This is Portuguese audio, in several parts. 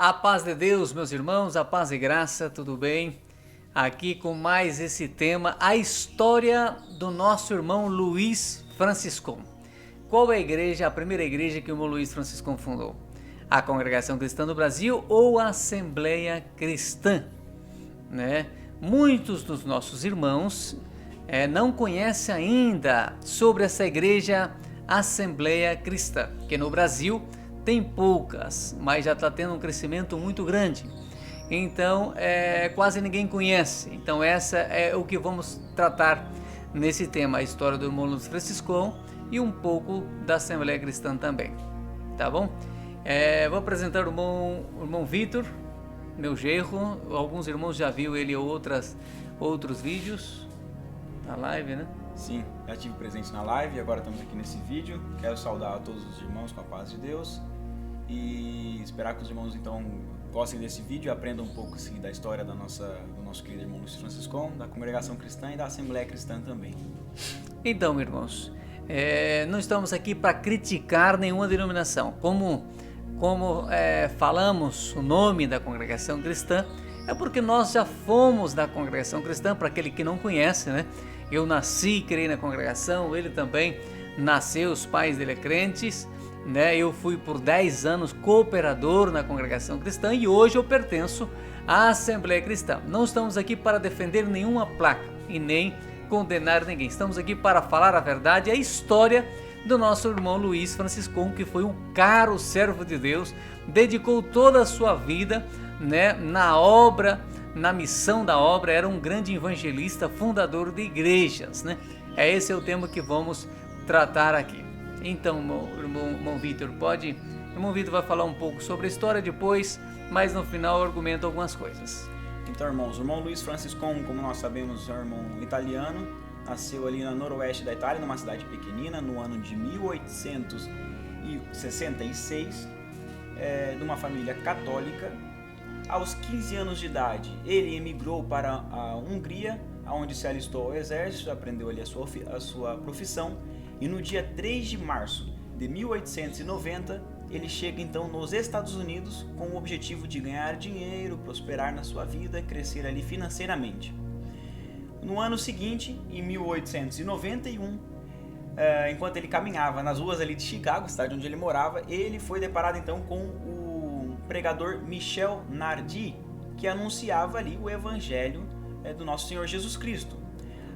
A paz de Deus, meus irmãos, a paz e graça, tudo bem? Aqui com mais esse tema, a história do nosso irmão Luiz Franciscon. Qual é a igreja, a primeira igreja que o irmão Luiz Franciscon fundou? A Congregação Cristã do Brasil ou a Assembleia Cristã? Né? Muitos dos nossos irmãos não conhecem ainda sobre essa igreja Assembleia Cristã, que no Brasil tem poucas, mas já está tendo um crescimento muito grande. Então, quase ninguém conhece. Então, essa é o que vamos tratar nesse tema, a história do irmão Luiz Franciscon e um pouco da Assembleia Cristã também. Tá bom? Vou apresentar o irmão Vitor, meu genro. Alguns irmãos já viram ele em outros vídeos na live, né? Sim, já tive presente na live e agora estamos aqui nesse vídeo. Quero saudar a todos os irmãos com a paz de Deus e esperar que os irmãos então gostem desse vídeo e aprendam um pouco assim, da história do nosso querido irmão Luiz Franciscon, da Congregação Cristã e da Assembleia Cristã também. Então, irmãos, não estamos aqui para criticar nenhuma denominação. Como falamos o nome da Congregação Cristã, é porque nós já fomos da Congregação Cristã, para aquele que não conhece, né? Eu nasci e criei na congregação, ele também nasceu, os pais dele crentes, né? Eu fui por 10 anos cooperador na Congregação Cristã e hoje eu pertenço à Assembleia Cristã. Não estamos aqui para defender nenhuma placa e nem condenar ninguém. Estamos aqui para falar a verdade, a história do nosso irmão Luiz Franciscon, que foi um caro servo de Deus, dedicou toda a sua vida, né, na obra, na missão da obra, era um grande evangelista, fundador de igrejas, né? Esse é o tema que vamos tratar aqui. Então, irmão Vitor, irmão Vitor vai falar um pouco sobre a história depois, mas no final eu argumento algumas coisas. Então, irmãos, o irmão Luiz Franciscon, como nós sabemos, é um irmão italiano, nasceu ali no noroeste da Itália, numa cidade pequenina, no ano de 1866, de uma família católica. Aos 15 anos de idade, ele emigrou para a Hungria, onde se alistou ao exército, aprendeu ali a sua profissão, e no dia 3 de março de 1890, ele chega então nos Estados Unidos com o objetivo de ganhar dinheiro, prosperar na sua vida, crescer ali financeiramente. No ano seguinte, em 1891, enquanto ele caminhava nas ruas ali de Chicago, cidade onde ele morava, ele foi deparado então com o pregador Michel Nardi, que anunciava ali o evangelho do nosso Senhor Jesus Cristo.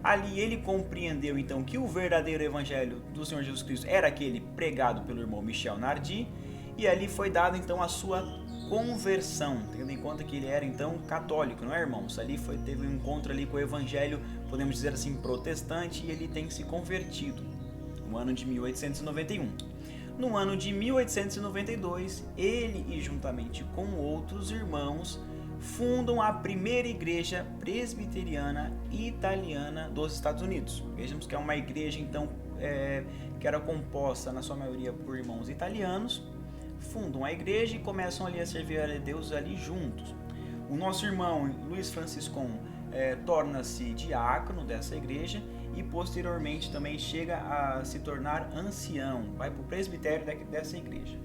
Ali ele compreendeu então que o verdadeiro evangelho do Senhor Jesus Cristo era aquele pregado pelo irmão Michel Nardi, e ali foi dada então a sua conversão, tendo em conta que ele era então católico, não é, irmãos? Ali teve um encontro ali com o evangelho, podemos dizer assim, protestante, e ele tem se convertido no ano de 1891. No ano de 1892, ele e juntamente com outros irmãos fundam a primeira igreja presbiteriana italiana dos Estados Unidos. Vejamos que é uma igreja então que era composta na sua maioria por irmãos italianos. Fundam a igreja e começam ali a servir a Deus ali juntos. O nosso irmão Luiz Franciscon torna-se diácono dessa igreja e posteriormente também chega a se tornar ancião, vai para o presbitério dessa igreja.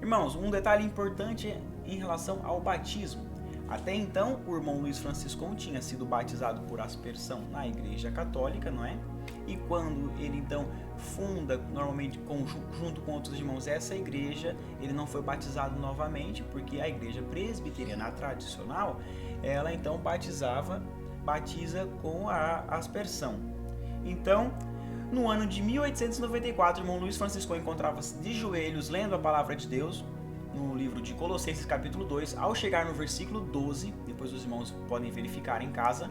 Irmãos, um detalhe importante em relação ao batismo. Até então, o irmão Luiz Franciscon tinha sido batizado por aspersão na igreja católica, não é? E quando ele então funda, normalmente junto com outros irmãos, essa igreja, ele não foi batizado novamente, porque a igreja presbiteriana tradicional, ela então batiza com a aspersão. Então, no ano de 1894, o irmão Luiz Franciscon encontrava-se de joelhos lendo a palavra de Deus, no livro de Colossenses capítulo 2, ao chegar no versículo 12, depois os irmãos podem verificar em casa,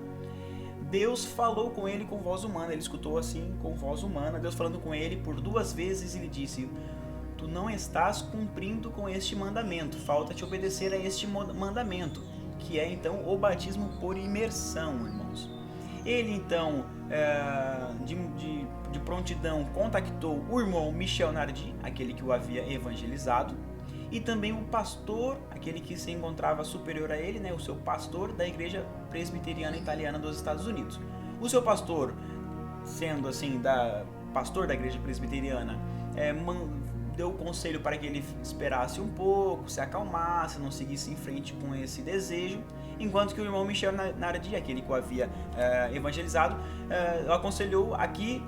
Deus falou com ele com voz humana, ele escutou assim com voz humana, Deus falando com ele por 2 vezes, e lhe disse: tu não estás cumprindo com este mandamento, falta te obedecer a este mandamento, que é então o batismo por imersão, irmãos. Ele então, de prontidão, contactou o irmão Michel Nardi, aquele que o havia evangelizado, e também o pastor, aquele que se encontrava superior a ele, né, o seu pastor da igreja presbiteriana italiana dos Estados Unidos. O seu pastor, sendo assim, pastor da igreja presbiteriana, deu o conselho para que ele esperasse um pouco, se acalmasse, não seguisse em frente com esse desejo, enquanto que o irmão Michel Nardi, aquele que o havia evangelizado, aconselhou a que,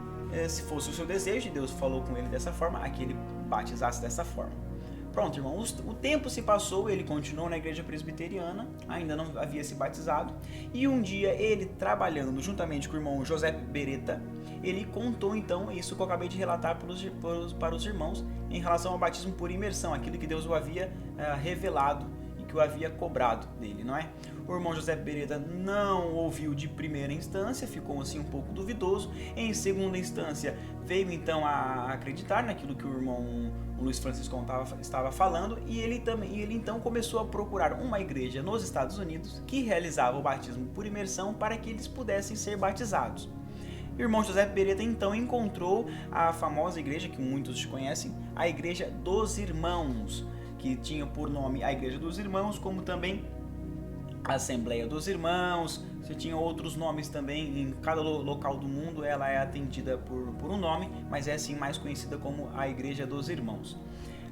se fosse o seu desejo, e Deus falou com ele dessa forma, a que ele batizasse dessa forma. Pronto, irmãos, o tempo se passou, ele continuou na igreja presbiteriana, ainda não havia se batizado, e um dia ele, trabalhando juntamente com o irmão José Beretta, ele contou então isso que eu acabei de relatar para os irmãos em relação ao batismo por imersão, aquilo que Deus o havia revelado e que o havia cobrado dele, não é? O irmão José Beretta não ouviu de primeira instância, ficou assim um pouco duvidoso. Em segunda instância, veio então a acreditar naquilo que o irmão Luiz Franciscão estava falando, e ele então começou a procurar uma igreja nos Estados Unidos que realizava o batismo por imersão para que eles pudessem ser batizados. O irmão José Beretta então encontrou a famosa igreja que muitos conhecem, a Igreja dos Irmãos, que tinha por nome a Igreja dos Irmãos, como também a Assembleia dos Irmãos. Você tinha outros nomes também, em cada local do mundo ela é atendida por um nome, mas é assim mais conhecida como a Igreja dos Irmãos.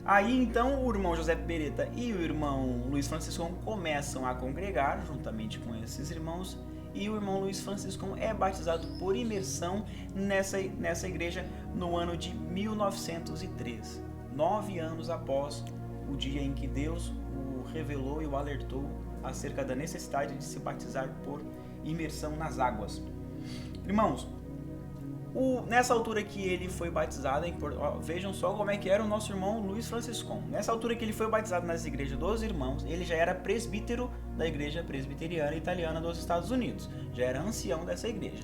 Aí então o irmão José Beretta e o irmão Luiz Franciscão começam a congregar juntamente com esses irmãos, e o irmão Luiz Franciscão é batizado por imersão nessa igreja no ano de 1903, 9 anos após o dia em que Deus o revelou e o alertou acerca da necessidade de se batizar por imersão nas águas. Irmãos, nessa altura que ele foi batizado, vejam só como é que era o nosso irmão Luiz Franciscão. Nessa altura que ele foi batizado nas igrejas dos irmãos, ele já era presbítero da igreja presbiteriana italiana dos Estados Unidos, já era ancião dessa igreja.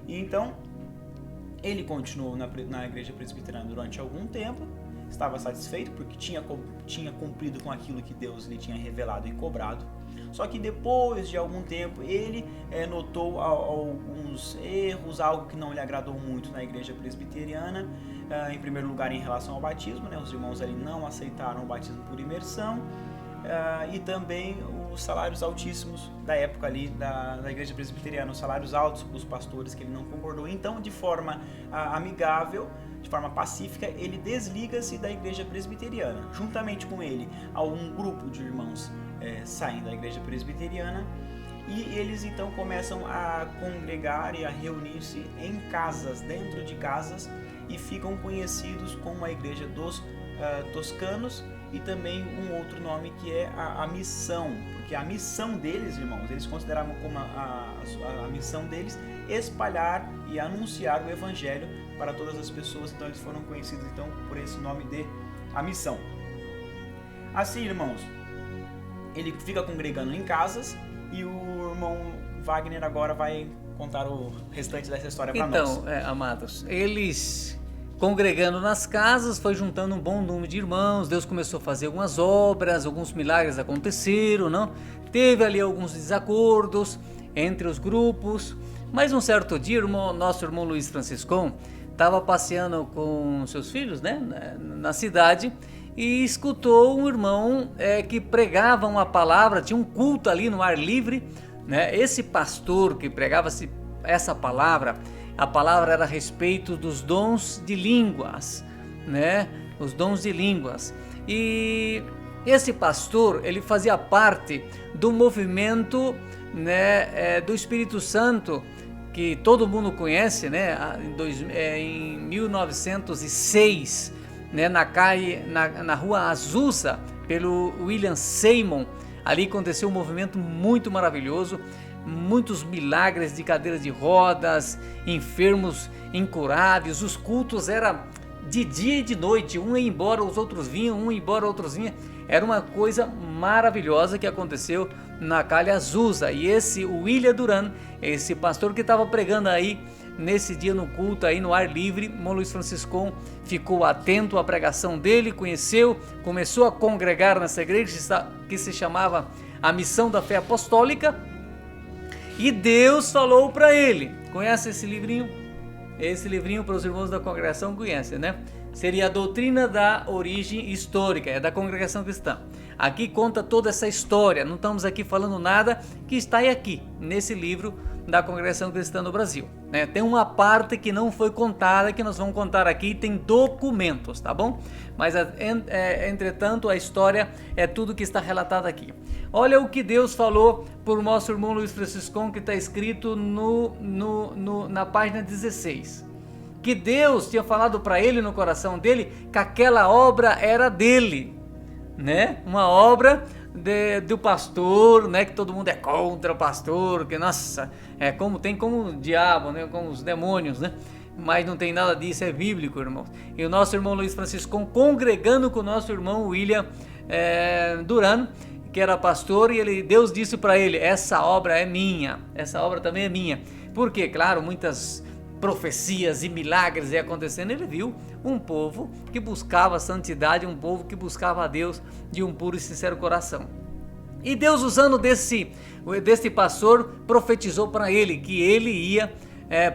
E então, ele continuou na igreja presbiteriana durante algum tempo, estava satisfeito porque tinha cumprido com aquilo que Deus lhe tinha revelado e cobrado. Só que depois de algum tempo ele notou alguns erros, algo que não lhe agradou muito na igreja presbiteriana. Em primeiro lugar, em relação ao batismo, né? Os irmãos ali não aceitaram o batismo por imersão, e também os salários altíssimos da época ali da igreja presbiteriana, os salários altos dos pastores, que ele não concordou. Então, de forma amigável, de forma pacífica, ele desliga-se da igreja presbiteriana. Juntamente com ele, há um grupo de irmãos saem da igreja presbiteriana, e eles então começam a congregar e a reunir-se em casas, dentro de casas, e ficam conhecidos como a igreja dos toscanos, e também um outro nome que é a missão, porque a missão deles, irmãos, eles consideravam como a missão deles espalhar e anunciar o evangelho para todas as pessoas. Então eles foram conhecidos então por esse nome de a missão. Assim, irmãos, ele fica congregando em casas, e o irmão Wagner agora vai contar o restante dessa história para nós. Então, amados, eles congregando nas casas, foi juntando um bom número de irmãos, Deus começou a fazer algumas obras, alguns milagres aconteceram, não? Teve ali alguns desacordos entre os grupos, mas um certo dia, nosso irmão Luiz Franciscão estava passeando com seus filhos, né, na cidade, e escutou um irmão que pregava uma palavra, tinha um culto ali no ar livre, né? Esse pastor que pregava essa palavra, a palavra era a respeito dos dons de línguas, né? Os dons de línguas. E esse pastor, ele fazia parte do movimento, né, do Espírito Santo, que todo mundo conhece, né? Em 1906, né, na rua Azusa, pelo William Seymour. Ali aconteceu um movimento muito maravilhoso, muitos milagres de cadeiras de rodas, enfermos incuráveis. Os cultos eram de dia e de noite, um ia embora, os outros vinham, um ia embora, outros vinham. Era uma coisa maravilhosa que aconteceu na Calha Azusa. E esse William Duran, esse pastor que estava pregando aí nesse dia no culto aí no ar livre, irmão Luiz Franciscão ficou atento à pregação dele, conheceu, começou a congregar nessa igreja que se chamava a Missão da Fé Apostólica, e Deus falou para ele. Conhece esse livrinho? Esse livrinho, para os irmãos da congregação conhecem, né? Seria a Doutrina da Origem Histórica, é da congregação cristã. Aqui conta toda essa história, não estamos aqui falando nada que está aqui nesse livro da Congregação Cristã no Brasil, né? Tem uma parte que não foi contada, que nós vamos contar aqui, tem documentos, tá bom? Mas, entretanto, a história é tudo que está relatado aqui. Olha o que Deus falou por nosso irmão Luiz Franciscon, que está escrito na página 16. Que Deus tinha falado para ele no coração dele que aquela obra era dele, né? Uma obra do pastor, né? Que todo mundo é contra o pastor, que nossa, como o diabo, né? Como os demônios, né? Mas não tem nada disso, é bíblico, irmão. E o nosso irmão Luiz Franciscon congregando com o nosso irmão William Duran, que era pastor, e Deus disse para ele: essa obra é minha, essa obra também é minha. Porque, claro, muitas profecias e milagres iam acontecendo. Ele viu um povo que buscava a santidade, um povo que buscava a Deus de um puro e sincero coração. E Deus, usando desse pastor, profetizou para ele que ele ia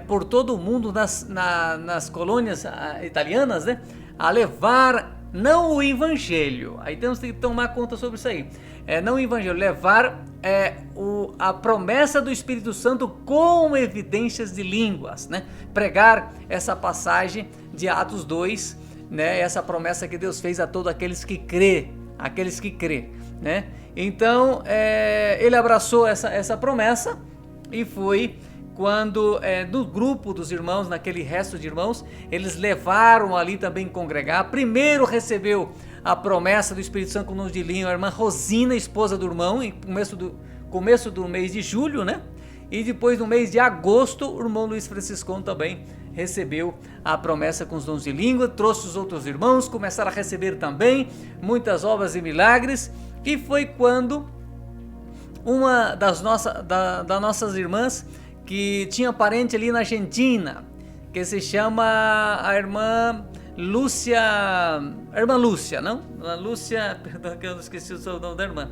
por todo o mundo, nas colônias italianas, né, a levar não o evangelho, aí temos que tomar conta sobre isso aí, não o evangelho, levar a promessa do Espírito Santo com evidências de línguas, né? Pregar essa passagem de Atos 2, né? Essa promessa que Deus fez a todos aqueles que crê, né? Então, ele abraçou essa promessa, e foi quando do grupo dos irmãos, naquele resto de irmãos, eles levaram ali também congregar. Primeiro recebeu a promessa do Espírito Santo com o nome de Linho, a irmã Rosina, esposa do irmão, em começo do mês de julho, né? E depois, no mês de agosto, o irmão Luiz Franciscon também recebeu a promessa com os dons de língua, trouxe os outros irmãos, começaram a receber também muitas obras e milagres, e foi quando uma das nossas irmãs, que tinha parente ali na Argentina, que se chama a irmã Lúcia, perdão que eu esqueci o nome da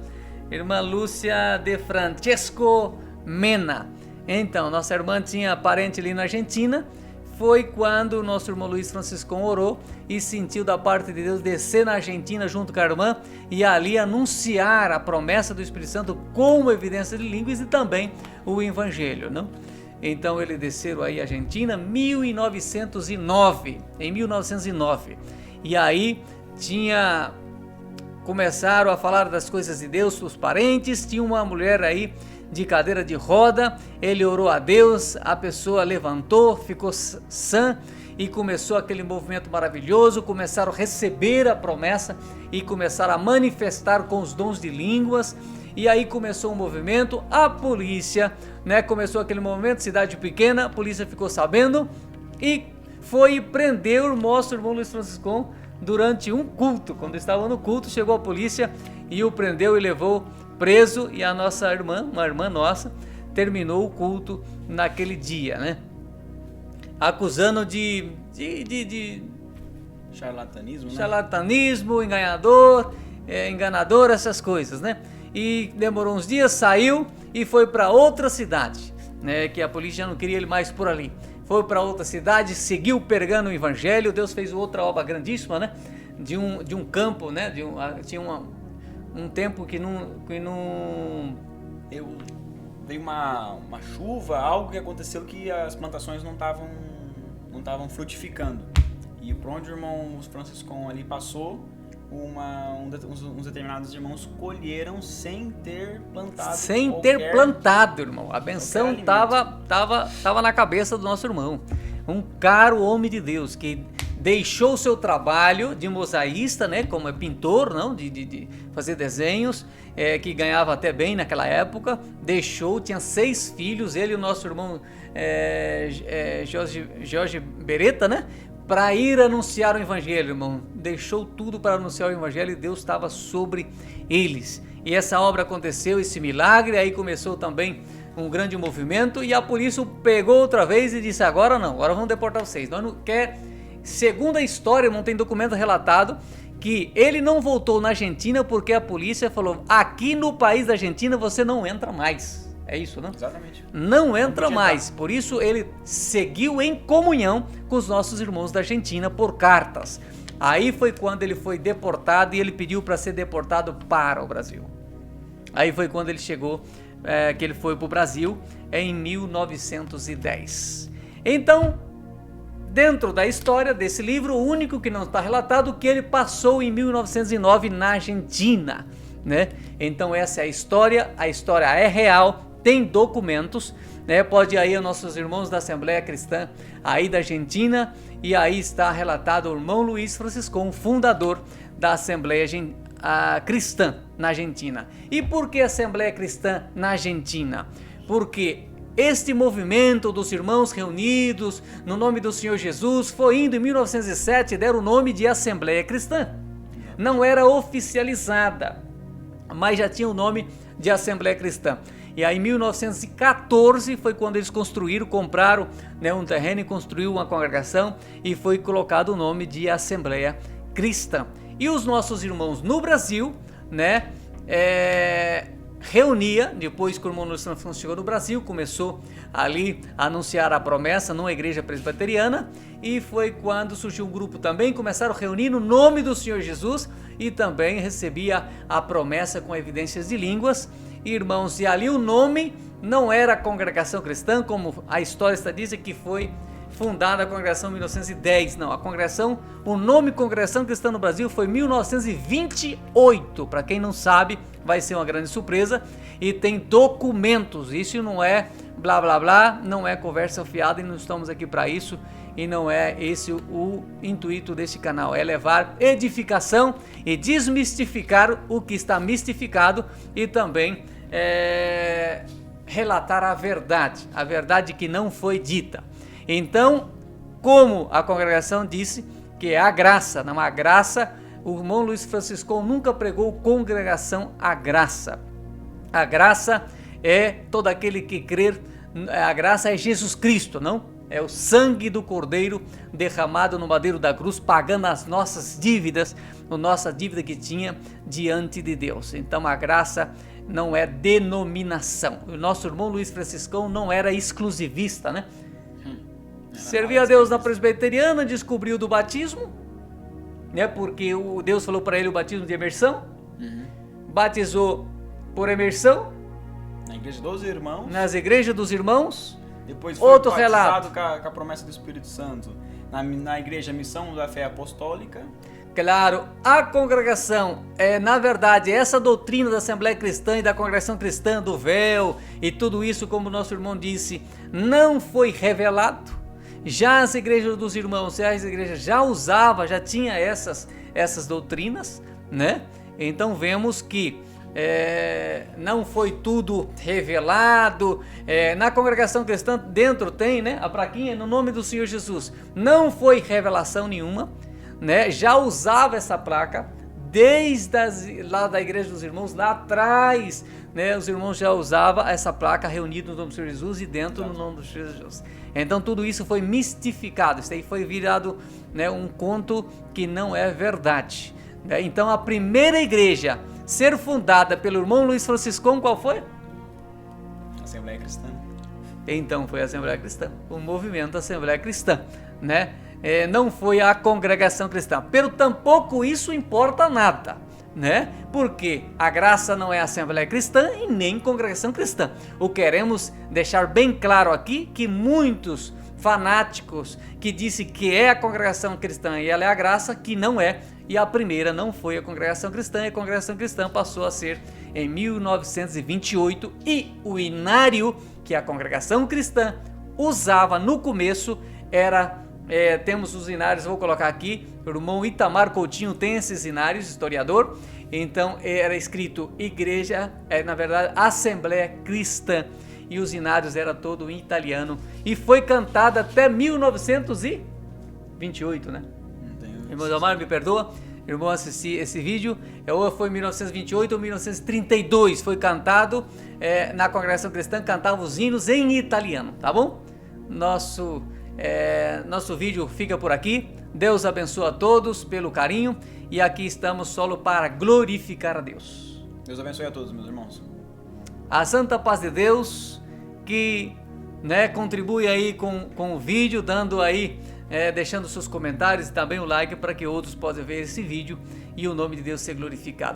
irmã Lúcia de Francesco Mena. Então, nossa irmã tinha parente ali na Argentina. Foi quando o nosso irmão Luiz Franciscon orou e sentiu da parte de Deus descer na Argentina junto com a irmã e ali anunciar a promessa do Espírito Santo com evidência de línguas e também o evangelho, não? Então ele desceu aí à Argentina em 1909, e aí começaram a falar das coisas de Deus, os parentes. Tinha uma mulher aí de cadeira de roda, ele orou a Deus, a pessoa levantou, ficou sã e começou aquele movimento maravilhoso. Começaram a receber a promessa e começaram a manifestar com os dons de línguas. E aí começou um movimento, a polícia, né, começou aquele movimento, cidade pequena, a polícia ficou sabendo e foi prender o nosso irmão Luiz Franciscon durante um culto. Quando estava no culto, chegou a polícia e o prendeu e levou preso, e a nossa irmã, uma irmã nossa, terminou o culto naquele dia, né, acusando de charlatanismo, né? Charlatanismo, enganador, essas coisas, né? E demorou uns dias, saiu e foi para outra cidade, né? Que a polícia já não queria ele mais por ali. Foi para outra cidade, seguiu pregando o evangelho. Deus fez outra obra grandíssima, né? De um campo, né? Tinha um tempo que não veio uma chuva, algo que aconteceu que as plantações não estavam frutificando. E por onde o irmão Franciscon ali passou, uns determinados irmãos colheram sem ter plantado. Irmão. A benção estava na cabeça do nosso irmão. Um caro homem de Deus que deixou o seu trabalho de mosaísta, né, como pintor, não, de fazer desenhos, que ganhava até bem naquela época. Deixou, tinha 6 filhos, ele e o nosso irmão Jorge Beretta, né, para ir anunciar o evangelho, irmão. Deixou tudo para anunciar o evangelho e Deus estava sobre eles. E essa obra aconteceu, esse milagre. Aí começou também um grande movimento e a polícia pegou outra vez e disse: agora não, agora vamos deportar vocês. Nós não quer. Segundo a história, não tem documento relatado que ele não voltou na Argentina porque a polícia falou: aqui no país da Argentina você não entra mais. É isso, não? Exatamente. Não entra mais. Por isso ele seguiu em comunhão com os nossos irmãos da Argentina por cartas. Aí foi quando ele foi deportado e ele pediu para ser deportado para o Brasil. Aí foi quando ele chegou que ele foi para o Brasil em 1910. Então, dentro da história desse livro, o único que não está relatado que ele passou em 1909 na Argentina, né? Então essa é a história é real, tem documentos, né? Pode ir aí aos nossos irmãos da Assembleia Cristã aí da Argentina, e aí está relatado o irmão Luiz Franciscon, fundador da Assembleia Cristã na Argentina. E por que Assembleia Cristã na Argentina? Porque este movimento dos irmãos reunidos no nome do Senhor Jesus foi indo em 1907, deram o nome de Assembleia Cristã. Não era oficializada, mas já tinha o nome de Assembleia Cristã. E aí em 1914 foi quando eles compraram, né, um terreno e construiu uma congregação, e foi colocado o nome de Assembleia Cristã. E os nossos irmãos no Brasil, né, reunia, depois que o irmão Luiz Franciscon chegou no Brasil, começou ali a anunciar a promessa numa igreja presbiteriana, e foi quando surgiu um grupo também, começaram a reunir no nome do Senhor Jesus, e também recebia a promessa com evidências de línguas. Irmãos, e ali o nome não era Congregação Cristã, como a história está dizendo que foi fundada a congregação em 1910, não, o nome Congregação Cristã no Brasil foi 1928, para quem não sabe, vai ser uma grande surpresa, e tem documentos, isso não é blá blá blá, não é conversa fiada, e não estamos aqui para isso, e não é esse o intuito deste canal, é levar edificação e desmistificar o que está mistificado, e também relatar a verdade que não foi dita. Então, como a congregação disse que é a graça, não a graça, o irmão Luiz Franciscon nunca pregou congregação à graça. A graça é todo aquele que crer, a graça é Jesus Cristo, não? É o sangue do Cordeiro derramado no madeiro da cruz, pagando as nossas dívidas, a nossa dívida que tinha diante de Deus. Então a graça não é denominação. O nosso irmão Luiz Franciscon não era exclusivista, né? Servia a Deus na presbiteriana, descobriu do batismo, né? Porque Deus falou para ele o batismo de imersão, batizou por imersão, na igreja dos irmãos, nas igrejas dos irmãos. Depois foi outro batizado relato com a promessa do Espírito Santo na igreja Missão da Fé Apostólica. Claro, a congregação, na verdade, essa doutrina da Assembleia Cristã e da congregação cristã, do véu e tudo isso, como o nosso irmão disse, não foi revelado. Já as igrejas dos irmãos, as igrejas já tinha essas doutrinas, né? Então vemos que não foi tudo revelado. Na congregação cristã dentro tem, né, a plaquinha no nome do Senhor Jesus. Não foi revelação nenhuma, né? Já usava essa placa desde lá da igreja dos irmãos, lá atrás, né? Os irmãos já usavam essa placa reunido no nome do Senhor Jesus e dentro no nome do Senhor Jesus. Então tudo isso foi mistificado, isso aí foi virado, né, um conto que não é verdade, né? Então a primeira igreja ser fundada pelo irmão Luiz Franciscon, qual foi? Assembleia Cristã. Então foi a Assembleia Cristã, o movimento Assembleia Cristã, né? Não foi a congregação cristã. Pelo tampouco isso importa nada, né? Porque a graça não é a Assembleia Cristã e nem congregação cristã. O que queremos deixar bem claro aqui que muitos fanáticos que dizem que é a congregação cristã e ela é a graça, que não é. E a primeira não foi a congregação cristã, e a congregação cristã passou a ser em 1928, e o inário que a congregação cristã usava no começo era, temos os inários, vou colocar aqui, o irmão Itamar Coutinho tem esses inários, historiador, então era escrito igreja, na verdade Assembleia Cristã, e os inários era todo em italiano, e foi cantada até 1928, né? Irmão Delmar, me perdoa, irmão, assisti esse vídeo, ou foi em 1928 ou 1932, foi cantado na congregação cristã, cantava os hinos em italiano, tá bom? Nosso vídeo fica por aqui, Deus abençoa a todos pelo carinho, e aqui estamos só para glorificar a Deus. Deus abençoe a todos, meus irmãos. A santa paz de Deus, que, né, contribui aí com o vídeo, dando aí, deixando seus comentários e também o like para que outros possam ver esse vídeo e o nome de Deus ser glorificado.